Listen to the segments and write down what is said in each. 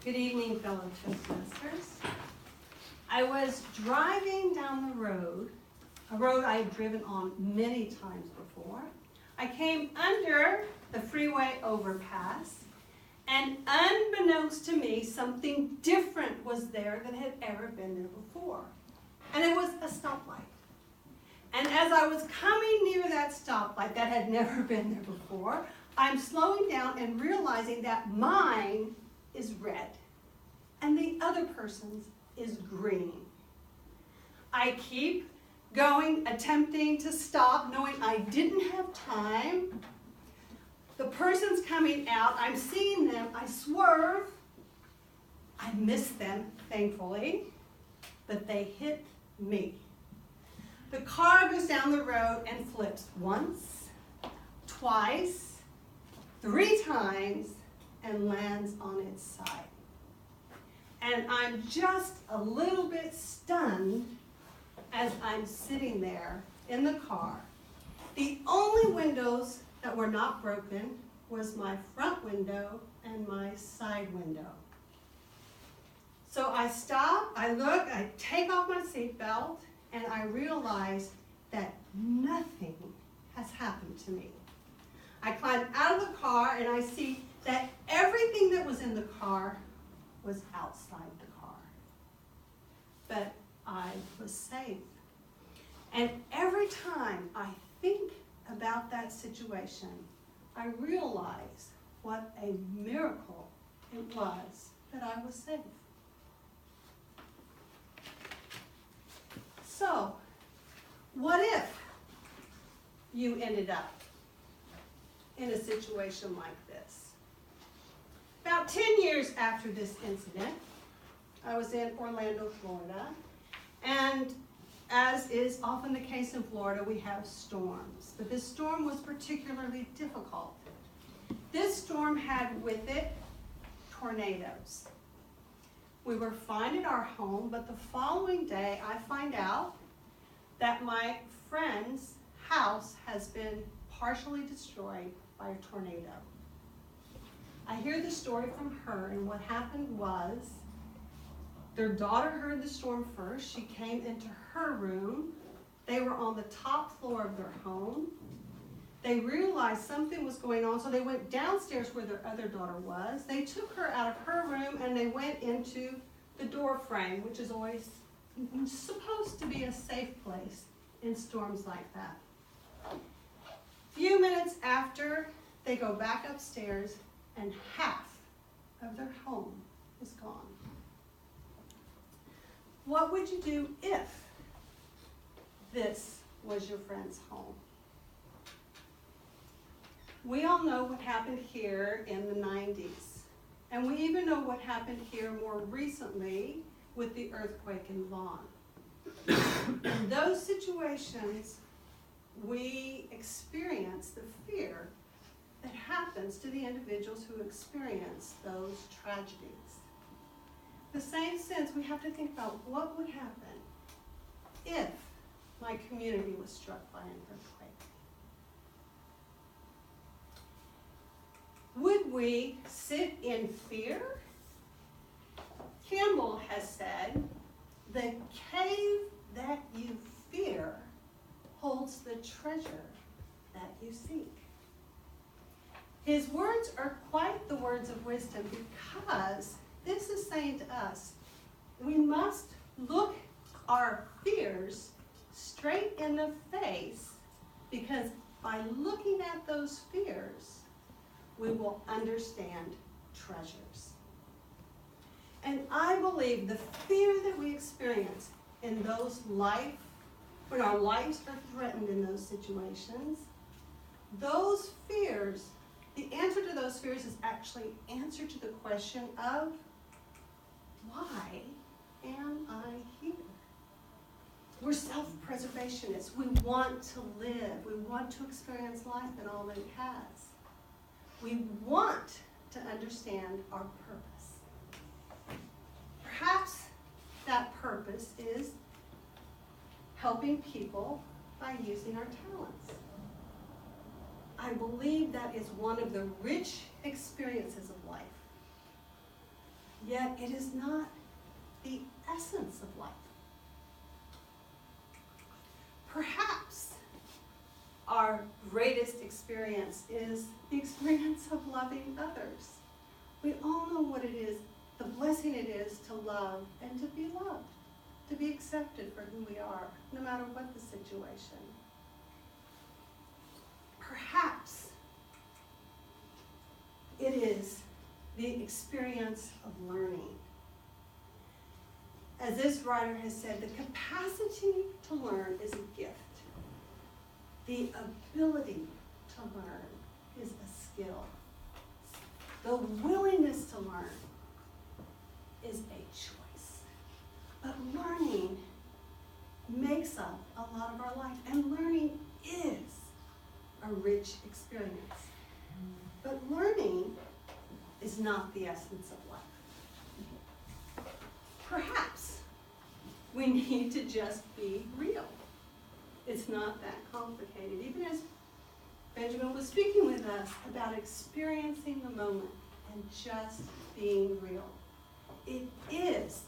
Good evening, fellow Toastmasters. I was driving down the road, a road I had driven on many times before. I came under the freeway overpass, and unbeknownst to me, something different was there than had ever been there before. And it was a stoplight. And as I was coming near that stoplight that had never been there before, I'm slowing down and realizing that mine is red and the other person's is green. I keep going, attempting to stop, knowing I didn't have time. The person's coming out, I'm seeing them, I swerve. I miss them, thankfully, but they hit me. The car goes down the road and flips once, twice, 3 times, and lands on its side. And I'm just a little bit stunned as I'm sitting there in the car. The only windows that were not broken was my front window and my side window. So I stop, I look, I take off my seatbelt, and I realize that nothing has happened to me. I climb out of the car and I see that everything that was in the car was outside the car. But I was safe. And every time I think about that situation, I realize what a miracle it was that I was safe. So, what if you ended up in a situation like this? About 10 years after this incident, I was in Orlando, Florida, and as is often the case in Florida, we have storms. But this storm was particularly difficult. This storm had with it tornadoes. We were fine at our home, but the following day I find out that my friend's house has been partially destroyed by a tornado. I hear the story from her, and what happened was their daughter heard the storm first. She came into her room. They were on the top floor of their home. They realized something was going on, so they went downstairs where their other daughter was. They took her out of her room and they went into the door frame, which is always supposed to be a safe place in storms like that. A few minutes after, they go back upstairs and half of their home is gone. What would you do if this was your friend's home? We all know what happened here in the 90s. And we even know what happened here more recently with the earthquake in Guam. In those situations, we experience the fear that happens to the individuals who experience those tragedies. The same sense, we have to think about what would happen if my community was struck by an earthquake. Would we sit in fear? Campbell has said, the cave that you fear holds the treasure that you seek. His words are quite the words of wisdom, because this is saying to us, we must look our fears straight in the face, because by looking at those fears, we will understand treasures. And I believe the fear that we experience in those when our lives are threatened in those situations, those fears, the answer to those fears is actually answer to the question of, why am I here? We're self-preservationists. We want to live. We want to experience life and all that it has. We want to understand our purpose. Perhaps that purpose is helping people by using our talents. I believe that is one of the rich experiences of life. yet it is not the essence of life. Perhaps our greatest experience is the experience of loving others. We all know what it is, the blessing it is to love and to be loved, to be accepted for who we are, no matter what the situation. Perhaps it is the experience of learning. As this writer has said, the capacity to learn is a gift. The ability to learn is a skill. The willingness to learn is a choice. But learning makes up a lot of our life, and learning is a rich experience. But learning is not the essence of life. Perhaps we need to just be real. It's not that complicated. Even as Benjamin was speaking with us about experiencing the moment and just being real. It is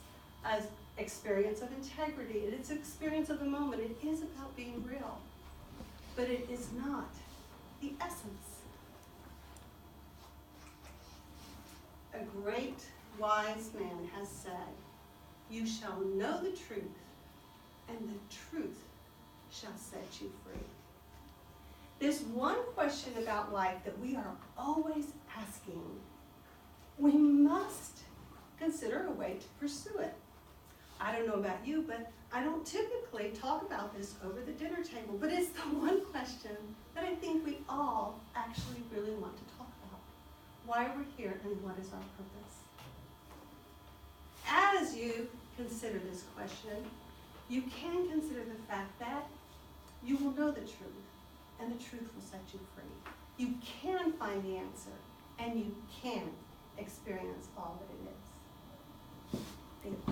an experience of integrity. It is an experience of the moment. It is about being real. But it is not the essence. A great wise man has said, "You shall know the truth, and the truth shall set you free." There's one question about life that we are always asking. We must consider a way to pursue it. I don't know about you, but I don't typically talk about this over the dinner table, but it's the one question that I think we all actually really want to talk about. Why we're here and what is our purpose. As you consider this question, you can consider the fact that you will know the truth, and the truth will set you free. You can find the answer, and you can experience all that it is. Thank you.